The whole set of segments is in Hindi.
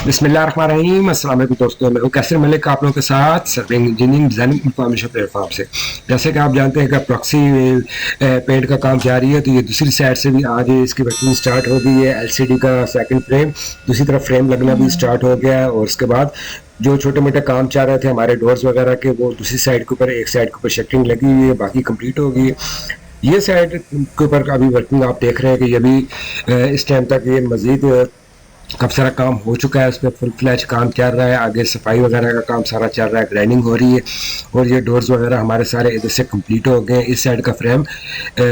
बिस्मिल्लाहिर्रहमानिर्रहीम। अस्सलाम वालेकुम दोस्तों, मैं हूं कैसर मलिक आप लोगों के साथ serving engineering designing information platform से। जैसे कि आप जानते हैं कि प्रॉक्सी पेंट का काम जारी है, तो ये दूसरी साइड से भी आज इसकी वर्किंग स्टार्ट हो गई है। एलसीडी का सेकंड फ्रेम, दूसरी तरफ फ्रेम लगना भी स्टार्ट हो गया है। और उसके बाद जो छोटे मोटे काम चाह रहे थे हमारे डोर्स वगैरह के, वो दूसरी साइड के ऊपर, एक साइड के ऊपर शटरिंग लगी हुई है, बाकी कंप्लीट हो गई है। ये साइड के ऊपर अभी वर्किंग आप देख रहे हैं कि ये भी इस टाइम तक ये मजीद काफ़ी सारा काम हो चुका है, उसमें फुल फ्लैश काम चल रहा है। आगे सफाई वगैरह का काम सारा चल रहा है, ग्राइंडिंग हो रही है। और ये डोर्स वगैरह हमारे सारे इधर से कंप्लीट हो गए हैं। इस साइड का फ्रेम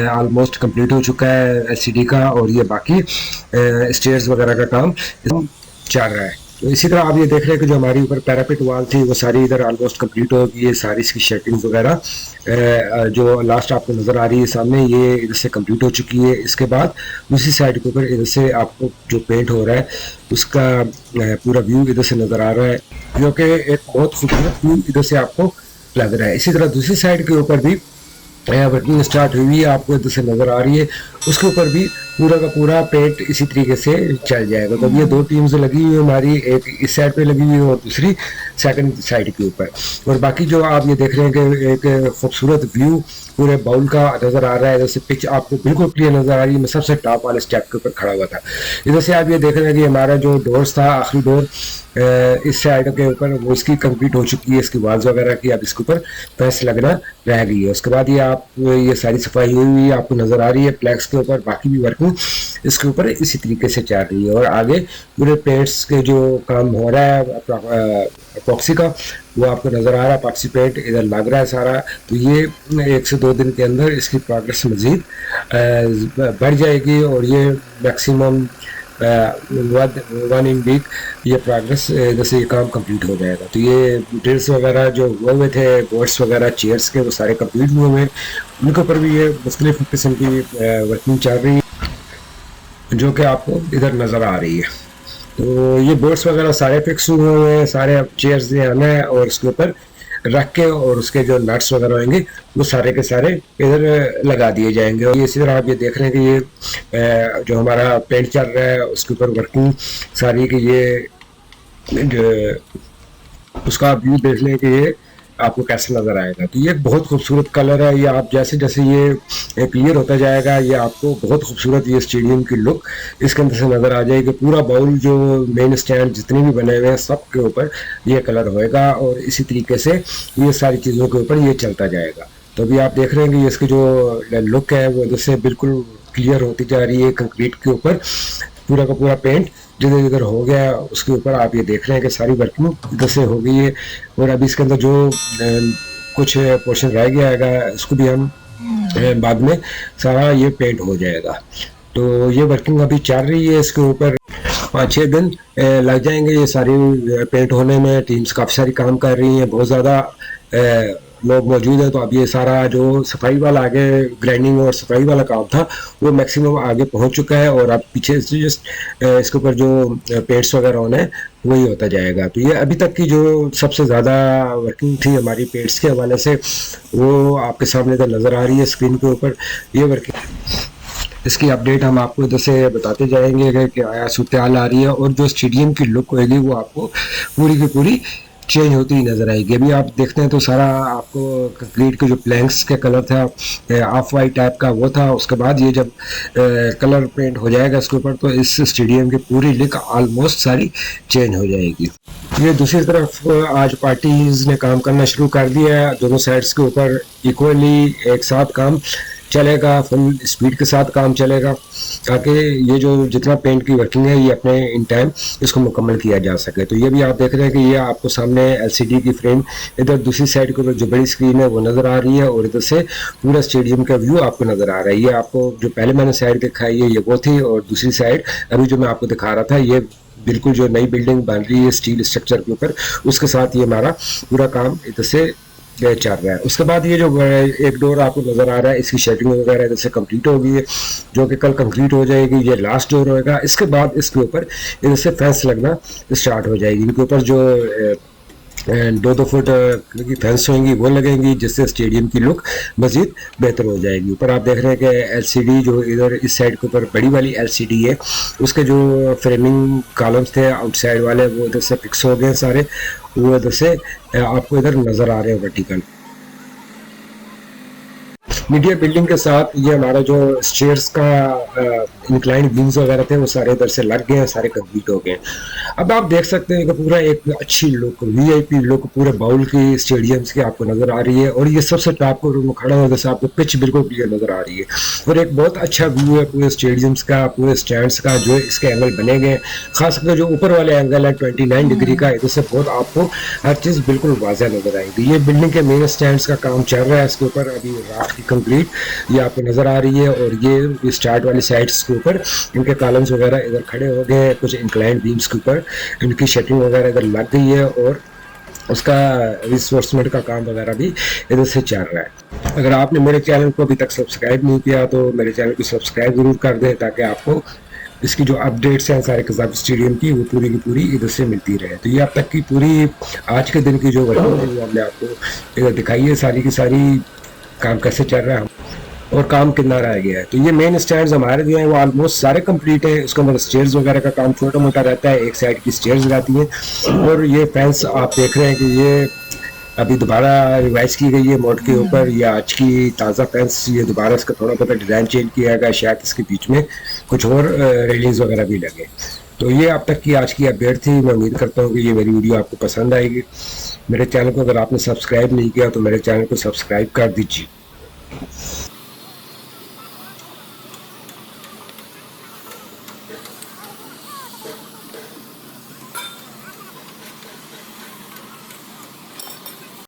ऑलमोस्ट कंप्लीट हो चुका है एलसीडी का, और ये बाकी स्टेयर्स वगैरह का काम चल रहा है। तो इसी तरह आप ये देख रहे हैं कि जो हमारी ऊपर पैरापेट वाल थी वो सारी इधर ऑलमोस्ट कंप्लीट हो गई है। सारी इसकी शेटिंग्स वगैरह जो लास्ट आपको नज़र आ रही है सामने, ये इधर से कंप्लीट हो चुकी है। इसके बाद दूसरी साइड के ऊपर इधर से आपको जो पेंट हो रहा है उसका पूरा व्यू इधर से नज़र आ रहा है, जो कि एक बहुत खूबसूरत व्यू इधर से आपको लग रहा है। इसी तरह दूसरी साइड के ऊपर भी वर्किंग स्टार्ट हुई है, आपको इधर से नज़र आ रही है। उसके ऊपर भी पूरा का पूरा पेंट इसी तरीके से चल जाएगा। तो ये दो टीम्स लगी हुई है हमारी, एक इस साइड पे लगी हुई है और दूसरी सेकंड साइड के ऊपर। और बाकी जो आप ये देख रहे हैं कि एक खूबसूरत व्यू पूरे बाउल का नज़र आ रहा है। जैसे पिच आपको बिल्कुल क्लियर नज़र आ रही है। मैं सबसे टॉप वाले स्टेप के ऊपर खड़ा हुआ था। इधर से आप ये देख रहे हैं कि हमारा जो डोर्स था, आखिरी डोर इस साइड के ऊपर, वो इसकी कंप्लीट हो चुकी है, इसकी वाल्स वगैरह की। अब इसके ऊपर प्रेस लगना रह गई है। उसके बाद ये आप ये सारी सफाई हुई हुई आपको नज़र आ रही है प्लेक्स के ऊपर। बाकी भी वर्किंग इसके ऊपर इसी तरीके से चल रही है। और आगे पूरे पेंट्स के जो काम हो रहा है अपॉक्सी का, वो आपको नज़र आ रहा है। अपॉक्सी पेंट इधर लग रहा है सारा। तो ये 1 से 2 दिन के अंदर इसकी प्रोग्रेस मज़ीद बढ़ जाएगी, और ये मैक्सिमम 1 इन वीक ये प्रोग्रेस जैसे ये काम कंप्लीट हो जाएगा। तो ये ड्रिल्स वगैरह जो हुए थे, बोर्ड्स वगैरह चेयर्स के, वो सारे कंप्लीट हुए हुए हैं। उनके ऊपर भी ये मुख्तलिफ किस्म की वर्किंग चल रही है, जो कि आपको इधर नज़र आ रही है। तो ये बोर्ड्स वगैरह सारे फिक्स हुए हुए हैं, सारे चेयर्स ने आना है और इसके ऊपर रख के, और उसके जो नट्स वगैरह होंगे वो सारे के सारे इधर लगा दिए जाएंगे। और इसी तरह आप ये देख रहे हैं कि ये जो हमारा पेंट चल रहा है उसके ऊपर वर्किंग सारी की, ये उसका व्यू देख लें कि ये आपको कैसे नज़र आएगा। तो ये बहुत खूबसूरत कलर है। ये आप जैसे जैसे ये क्लियर होता जाएगा, ये आपको बहुत खूबसूरत ये स्टेडियम की लुक इसके अंदर से नज़र आ जाएगी। पूरा बाउल जो मेन स्टैंड जितने भी बने हुए हैं सब के ऊपर ये कलर होएगा, और इसी तरीके से ये सारी चीज़ों के ऊपर ये चलता जाएगा। तो अभी आप देख रहे हैं कि इसकी जो लुक है वो जैसे बिल्कुल क्लियर होती जा रही है। कंक्रीट के ऊपर पूरा का पूरा पेंट जिधर जिधर हो गया, उसके ऊपर आप ये देख रहे हैं कि सारी वर्किंग इधर से हो गई है। और अभी इसके अंदर जो कुछ पोर्शन रह गया है इसको भी हम बाद में सारा ये पेंट हो जाएगा। तो ये वर्किंग अभी चल रही है। इसके ऊपर 5-6 दिन लग जाएंगे ये सारी पेंट होने में। टीम्स काफ़ी सारी काम कर रही हैं, बहुत ज़्यादा लोग मौजूद है। तो अब ये सारा जो सफाई वाला आगे ग्राइंडिंग और सफाई वाला काम था वो मैक्सिमम आगे पहुंच चुका है, और अब पीछे से जस्ट इसके ऊपर जो पेंट्स वगैरह होने हैं वही होता जाएगा। तो ये अभी तक की जो सबसे ज़्यादा वर्किंग थी हमारी पेंट्स के हवाले से, वो आपके सामने इधर नज़र आ रही है स्क्रीन के ऊपर। ये वर्किंग इसकी अपडेट हम आपको इधर से बताते जाएंगे कि क्या सूरत हाल आ रही है, और जो स्टेडियम की लुक होगी वो आपको पूरी की पूरी चेंज होती ही नज़र आएगी। अभी आप देखते हैं तो सारा आपको कंक्रीट के जो प्लैंक्स का कलर था ऑफ वाइट टाइप का वो था। उसके बाद ये जब कलर पेंट हो जाएगा इसके ऊपर, तो इस स्टेडियम की पूरी लुक ऑलमोस्ट सारी चेंज हो जाएगी। ये दूसरी तरफ आज पार्टीज ने काम करना शुरू कर दिया है। दोनों साइड्स के ऊपर इक्वली एक साथ काम चलेगा, फुल स्पीड के साथ काम चलेगा, ताकि ये जो जितना पेंट की वर्किंग है ये अपने इन टाइम इसको मुकम्मल किया जा सके। तो ये भी आप देख रहे हैं कि ये आपको सामने एलसीडी की फ्रेम इधर दूसरी साइड के ऊपर जो बड़ी स्क्रीन है वो नज़र आ रही है, और इधर से पूरा स्टेडियम का व्यू आपको नज़र आ रहा है। ये आपको जो पहले मैंने साइड दिखाई है ये वो थी, और दूसरी साइड अभी जो मैं आपको दिखा रहा था ये बिल्कुल जो नई बिल्डिंग बन रही है स्टील स्ट्रक्चर के ऊपर, उसके साथ ये हमारा पूरा काम इधर से चल रहा है। उसके बाद ये जो एक डोर आपको नज़र आ रहा है इसकी शेडिंग वगैरह इधर से कंप्लीट हो गई है, जो कि कल कंप्लीट हो जाएगी। ये लास्ट डोर होएगा। इसके बाद इसके ऊपर इधर से फेंस लगना स्टार्ट हो जाएगी। इनके ऊपर जो एंड 2-2 फुट की फेंस होंगी वो लगेंगी, जिससे स्टेडियम की लुक मज़ीद बेहतर हो जाएगी। ऊपर आप देख रहे हैं कि एलसीडी जो इधर इस साइड के ऊपर बड़ी वाली एलसीडी है, उसके जो फ्रेमिंग कॉलम्स थे आउटसाइड वाले वो इधर से फिक्स हो गए सारे, वो इधर से आपको इधर नज़र आ रहे हैं वर्टिकल। मीडिया बिल्डिंग के साथ ये हमारा जो स्टेयर्स का इंक्लाइन बीम्स वगैरह थे वो सारे इधर से लग गए हैं, सारे कंप्लीट हो गए। अब आप देख सकते हैं कि पूरा एक अच्छी लुक, वीआईपी लुक पूरे बाउल की स्टेडियम्स की आपको नज़र आ रही है। और ये सबसे टॉप को खड़ा होने से आपको पिच बिल्कुल क्लियर नज़र आ रही है, और एक बहुत अच्छा व्यू है पूरे स्टेडियम्स का, पूरे स्टैंड्स का जो इसके एंगल बने गए। खासकर जो ऊपर वाले एंगल है 29 डिग्री का, इधर से बहुत आपको हर चीज़ बिल्कुल वाज़ह नज़र आएगी। ये बिल्डिंग के मेन स्टैंड्स का काम चल रहा है, इसके ऊपर अभी राफ्ट की कंप्लीट ये आपको नज़र आ रही है। और ये स्टार्ट वाली साइड्स के ऊपर इनके कॉलम्स वगैरह इधर खड़े हो गए हैं, कुछ इंक्लाइंड बीम्स के ऊपर इनकी शटरिंग वगैरह इधर लग गई है, और उसका रिइंफोर्समेंट का काम वगैरह भी इधर से चल रहा है। अगर आपने मेरे चैनल को अभी तक सब्सक्राइब नहीं किया तो मेरे चैनल को सब्सक्राइब जरूर कर दें, ताकि आपको इसकी जो अपडेट्स हैं सारे कज़ाफ स्टेडियम की वो पूरी की पूरी इधर से मिलती रहे। तो ये अब तक की पूरी आज के दिन की जो वर्किंग है वो हमने आपको इधर दिखाई है, सारी की सारी काम कैसे चल रहा है और काम कितना रह गया है। तो ये मेन स्टैंड्स हमारे जो हैं वो ऑलमोस्ट सारे कंप्लीट हैं। उसके अंदर स्टेयर्स वगैरह का काम छोटा मोटा रहता है, एक साइड की स्टेयर्स रहती हैं। और ये फैंस आप देख रहे हैं कि ये अभी दोबारा रिवाइज की गई है मोड के ऊपर, ये आज की ताज़ा फैंस, ये दोबारा इसका थोड़ा बहुत डिज़ाइन चेंज किया गया, शायद इसके बीच में कुछ और रेलिंग्स वगैरह भी लगे। तो ये अब तक की आज की अपडेट थी। मैं उम्मीद करता हूँ कि ये मेरी वीडियो आपको पसंद आएगी। मेरे चैनल को अगर आपने सब्सक्राइब नहीं किया तो मेरे चैनल को सब्सक्राइब कर दीजिए।